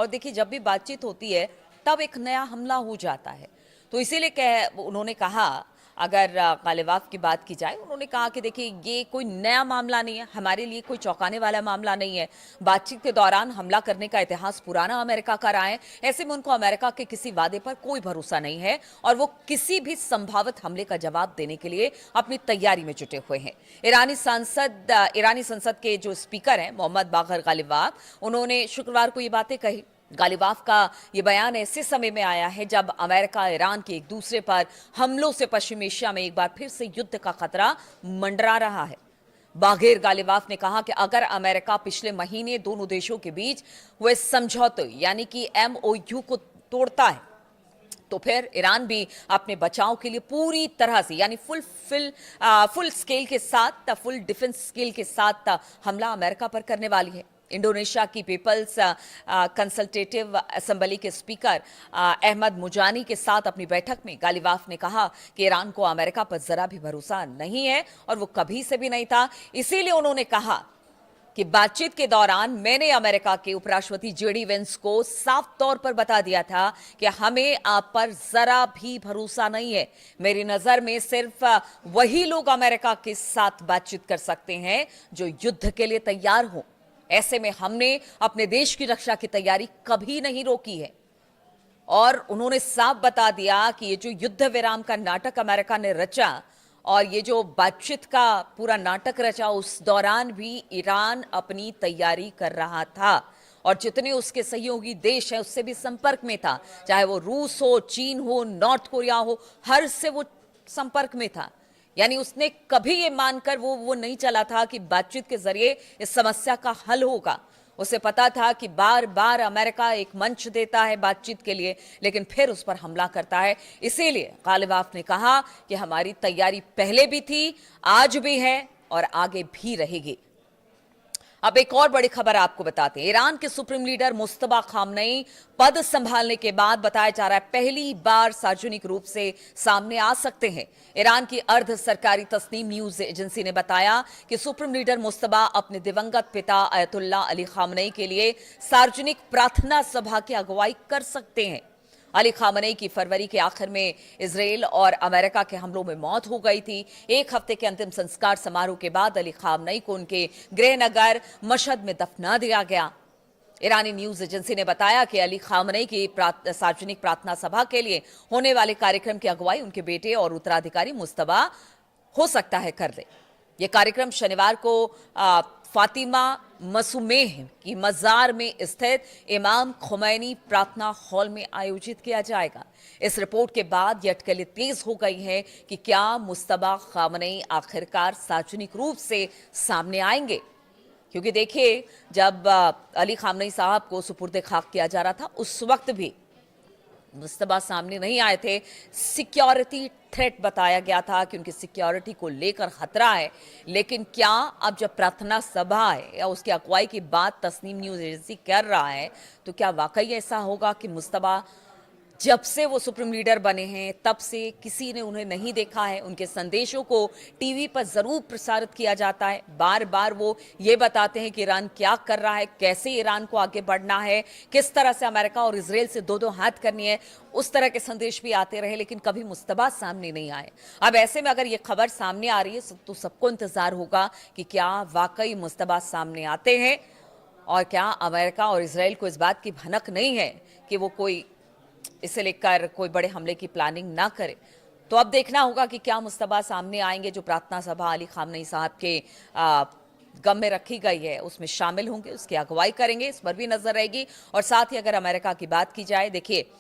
और देखिए जब भी बातचीत होती है तब एक नया हमला हो जाता है। तो इसीलिए उन्होंने कहा, अगर गालिबाफ की बात की जाए, उन्होंने कहा कि देखिए ये कोई नया मामला नहीं है, हमारे लिए कोई चौंकाने वाला मामला नहीं है। बातचीत के दौरान हमला करने का इतिहास पुराना अमेरिका का रहा है। ऐसे में उनको अमेरिका के किसी वादे पर कोई भरोसा नहीं है और वो किसी भी संभावित हमले का जवाब देने के लिए अपनी तैयारी में जुटे हुए हैं। ईरानी संसद के जो स्पीकर हैं मोहम्मद बाकर गालिबाफ, उन्होंने शुक्रवार को ये बातें कही। गालिबाफ का ये बयान ऐसे समय में आया है जब अमेरिका ईरान के एक दूसरे पर हमलों से पश्चिम एशिया में एक बार फिर से युद्ध का खतरा मंडरा रहा है। बाघेर गालिबाफ ने कहा कि अगर अमेरिका पिछले महीने दोनों देशों के बीच हुए समझौते यानी कि MOU को तोड़ता है तो फिर ईरान भी अपने बचाव के लिए पूरी तरह से यानी फुल स्केल के साथ, फुल डिफेंस स्केल के साथ हमला अमेरिका पर करने वाली है। इंडोनेशिया की पीपल्स कंसल्टेटिव असेंबली के स्पीकर अहमद मुजानी के साथ अपनी बैठक में गालिबाफ ने कहा कि ईरान को अमेरिका पर जरा भी भरोसा नहीं है और वो कभी से भी नहीं था। इसीलिए उन्होंने कहा कि बातचीत के दौरान मैंने अमेरिका के उपराष्ट्रपति JD वेंस को साफ तौर पर बता दिया था कि हमें आप पर जरा भी भरोसा नहीं है। मेरी नजर में सिर्फ वही लोग अमेरिका के साथ बातचीत कर सकते हैं जो युद्ध के लिए तैयार हों। ऐसे में हमने अपने देश की रक्षा की तैयारी कभी नहीं रोकी है। और उन्होंने साफ बता दिया कि ये जो युद्ध विराम का नाटक अमेरिका ने रचा और ये जो बातचीत का पूरा नाटक रचा, उस दौरान भी ईरान अपनी तैयारी कर रहा था और जितने उसके सहयोगी देश हैं उससे भी संपर्क में था, चाहे वो रूस हो, चीन हो, नॉर्थ कोरिया हो, हर से वो संपर्क में था। यानी उसने कभी ये मानकर वो नहीं चला था कि बातचीत के जरिए इस समस्या का हल होगा। उसे पता था कि बार बार अमेरिका एक मंच देता है बातचीत के लिए लेकिन फिर उस पर हमला करता है। इसीलिए गालिबाफ ने कहा कि हमारी तैयारी पहले भी थी, आज भी है और आगे भी रहेगी। अब एक और बड़ी खबर आपको बताते हैं। ईरान के सुप्रीम लीडर मुस्तफा खामनेई पद संभालने के बाद बताया जा रहा है पहली बार सार्वजनिक रूप से सामने आ सकते हैं। ईरान की अर्ध सरकारी तस्नीम न्यूज एजेंसी ने बताया कि सुप्रीम लीडर मुस्तफा अपने दिवंगत पिता अयतुल्ला अली खामनेई के लिए सार्वजनिक प्रार्थना सभा की अगुवाई कर सकते हैं। अली खामनेई की फरवरी के आखिर में इजराइल और अमेरिका के हमलों में मौत हो गई थी। एक हफ्ते के अंतिम संस्कार समारोह के बाद अली खामनेई को उनके गृहनगर मशहद में दफना दिया गया। ईरानी न्यूज एजेंसी ने बताया कि अली खामनेई की सार्वजनिक प्रार्थना सभा के लिए होने वाले कार्यक्रम की अगुवाई उनके बेटे और उत्तराधिकारी मुस्तफा हो सकता है कर ले। यह कार्यक्रम शनिवार को फातिमा मसूमेह की मजार में स्थित इमाम खुमैनी प्रार्थना हॉल में आयोजित किया जाएगा। इस रिपोर्ट के बाद ये अटकलें तेज हो गई हैं कि क्या मुस्तफा खामनेई आखिरकार सार्वजनिक रूप से सामने आएंगे, क्योंकि देखिए जब अली खामनेई साहब को सुपुर्द खाक किया जा रहा था उस वक्त भी मुस्तफा सामने नहीं आए थे। सिक्योरिटी थ्रेट बताया गया था कि उनकी सिक्योरिटी को लेकर खतरा है। लेकिन क्या अब जब प्रार्थना सभा है या उसकी अगुवाई की बात तस्नीम न्यूज एजेंसी कर रहा है तो क्या वाकई ऐसा होगा कि मुस्तफा जब से वो सुप्रीम लीडर बने हैं तब से किसी ने उन्हें नहीं देखा है? उनके संदेशों को टीवी पर जरूर प्रसारित किया जाता है। बार बार वो ये बताते हैं कि ईरान क्या कर रहा है, कैसे ईरान को आगे बढ़ना है, किस तरह से अमेरिका और इजराइल से दो दो हाथ करनी है। उस तरह के संदेश भी आते रहे लेकिन कभी मुस्तफा सामने नहीं आए। अब ऐसे में अगर ये खबर सामने आ रही है तो सबको इंतजार होगा कि क्या वाकई मुस्तफा सामने आते हैं और क्या अमेरिका और इजराइल को इस बात की भनक नहीं है कि वो कोई इसे लेकर कोई बड़े हमले की प्लानिंग ना करे। तो अब देखना होगा कि क्या मुस्तफा सामने आएंगे। जो प्रार्थना सभा अली खामनेई साहब के गम में रखी गई है उसमें शामिल होंगे, उसकी अगुवाई करेंगे, इस पर भी नजर रहेगी। और साथ ही अगर अमेरिका की बात की जाए, देखिए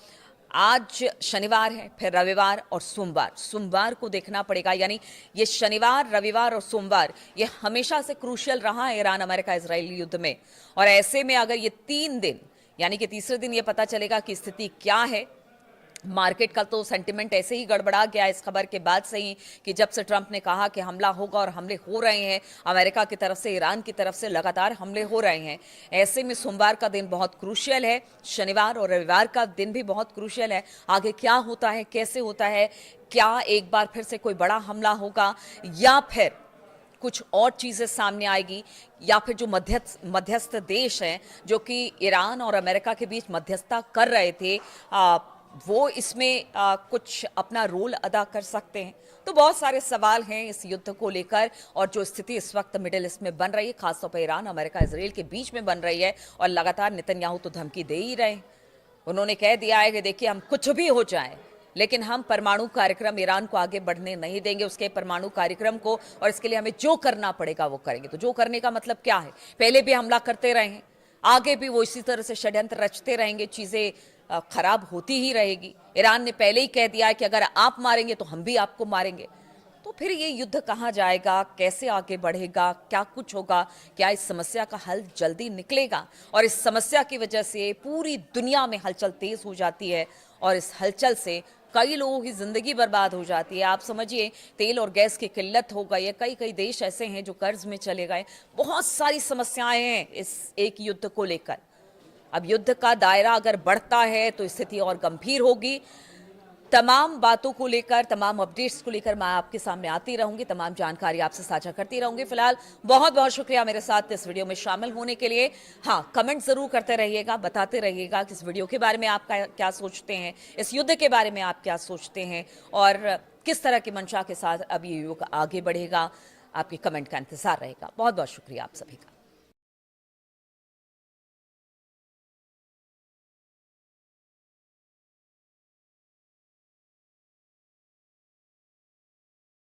आज शनिवार है, फिर रविवार और सोमवार को देखना पड़ेगा। यानी ये शनिवार, रविवार और सोमवार ये हमेशा से क्रूशियल रहा है ईरान अमेरिका इजराइल युद्ध में। और ऐसे में अगर ये 3 दिन यानी कि तीसरे दिन ये पता चलेगा कि स्थिति क्या है। मार्केट का तो सेंटिमेंट ऐसे ही गड़बड़ा गया इस खबर के बाद से ही कि जब से ट्रंप ने कहा कि हमला होगा और हमले हो रहे हैं, अमेरिका की तरफ से, ईरान की तरफ से लगातार हमले हो रहे हैं। ऐसे में सोमवार का दिन बहुत क्रूशियल है, शनिवार और रविवार का दिन भी बहुत क्रूशियल है। आगे क्या होता है, कैसे होता है, क्या एक बार फिर से कोई बड़ा हमला होगा या फिर कुछ और चीजें सामने आएगी, या फिर जो मध्यस्थ देश हैं जो कि ईरान और अमेरिका के बीच मध्यस्थता कर रहे थे, वो इसमें कुछ अपना रोल अदा कर सकते हैं। तो बहुत सारे सवाल हैं इस युद्ध को लेकर, और जो स्थिति इस वक्त मिडिल ईस्ट में बन रही है, खासतौर पर ईरान अमेरिका इसराइल के बीच में बन रही है, और लगातार नेतन्याहू तो धमकी दे ही रहे हैं। उन्होंने कह दिया है कि देखिए, हम कुछ भी हो जाए लेकिन हम परमाणु कार्यक्रम ईरान को आगे बढ़ने नहीं देंगे, उसके परमाणु कार्यक्रम को, और इसके लिए हमें जो करना पड़ेगा वो करेंगे। तो जो करने का मतलब क्या है? पहले भी हमला करते रहे हैं, आगे भी वो इसी तरह से षड्यंत्र रचते रहेंगे, चीजें खराब होती ही रहेगी। ईरान ने पहले ही कह दिया है कि अगर आप मारेंगे तो हम भी आपको मारेंगे। तो फिर ये युद्ध कहाँ जाएगा, कैसे आगे बढ़ेगा, क्या कुछ होगा, क्या इस समस्या का हल जल्दी निकलेगा? और इस समस्या की वजह से पूरी दुनिया में हलचल तेज हो जाती है, और इस हलचल से कई लोगों की जिंदगी बर्बाद हो जाती है। आप समझिए, तेल और गैस की किल्लत हो गई है, कई कई देश ऐसे हैं जो कर्ज में चले गए, बहुत सारी समस्याएं हैं इस एक युद्ध को लेकर। अब युद्ध का दायरा अगर बढ़ता है तो स्थिति और गंभीर होगी। तमाम बातों को लेकर, तमाम अपडेट्स को लेकर मैं आपके सामने आती रहूंगी, तमाम जानकारी आपसे साझा करती रहूंगी। फिलहाल बहुत बहुत शुक्रिया मेरे साथ इस वीडियो में शामिल होने के लिए। हाँ, कमेंट जरूर करते रहिएगा, बताते रहिएगा कि इस वीडियो के बारे में आप क्या सोचते हैं, इस युद्ध के बारे में आप क्या सोचते हैं, और किस तरह की मंशा के साथ अब ये युद्ध आगे बढ़ेगा। आपके कमेंट का इंतजार रहेगा। बहुत बहुत शुक्रिया आप सभी का।